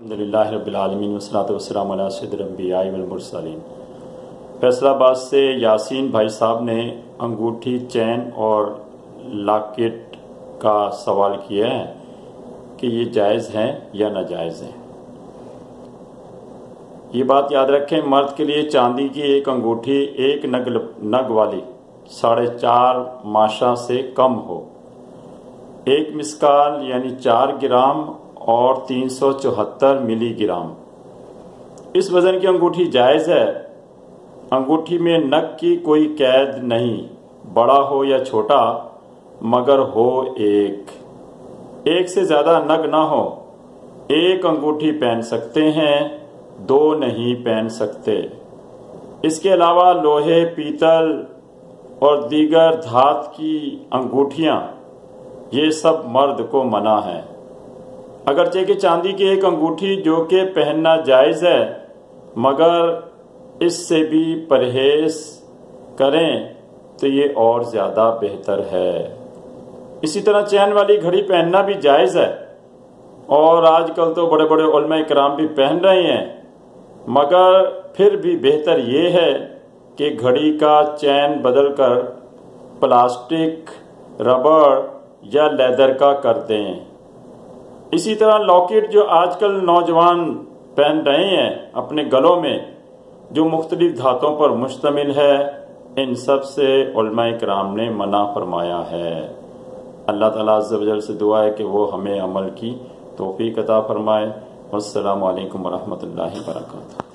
الحمدللہ رب العالمین والصلاۃ والسلام علی سید الانبیاء والمرسلین۔ فیصل آباد سے یاسین بھائی صاحب نے انگوٹھی، چین اور لاکٹ کا سوال کیا ہے کہ یہ جائز ہیں یا ناجائز ہیں۔ یہ بات یاد رکھیں، مرد کے لیے چاندی کی ایک انگوٹھی ایک نگ والی 4.5 ماشا سے کم ہو، 1 مسکال یعنی 4 گرام اور 374 ملی گرام، اس وزن کی انگوٹھی جائز ہے۔ انگوٹھی میں نگ کی کوئی قید نہیں، بڑا ہو یا چھوٹا، مگر ہو ایک سے زیادہ نگ نہ ہو۔ ایک انگوٹھی پہن سکتے ہیں، 2 نہیں پہن سکتے۔ اس کے علاوہ لوہے، پیتل اور دیگر دھات کی انگوٹھیاں، یہ سب مرد کو منع ہے۔ اگرچہ کہ چاندی کی ایک انگوٹھی جو کہ پہننا جائز ہے، مگر اس سے بھی پرہیز کریں تو یہ اور زیادہ بہتر ہے۔ اسی طرح چین والی گھڑی پہننا بھی جائز ہے، اور آج کل تو بڑے بڑے علماء کرام بھی پہن رہے ہیں، مگر پھر بھی بہتر یہ ہے کہ گھڑی کا چین بدل کر پلاسٹک، ربڑ یا لیدر کا کر دیں۔ اسی طرح لاکٹ جو آج کل نوجوان پہن رہے ہیں اپنے گلوں میں، جو مختلف دھاتوں پر مشتمل ہے، ان سب سے علماء کرام نے منع فرمایا ہے۔ اللہ تعالیٰ عز و جل سے دعا ہے کہ وہ ہمیں عمل کی توفیق عطا فرمائے۔ والسلام علیکم ورحمۃ اللہ وبرکاتہ۔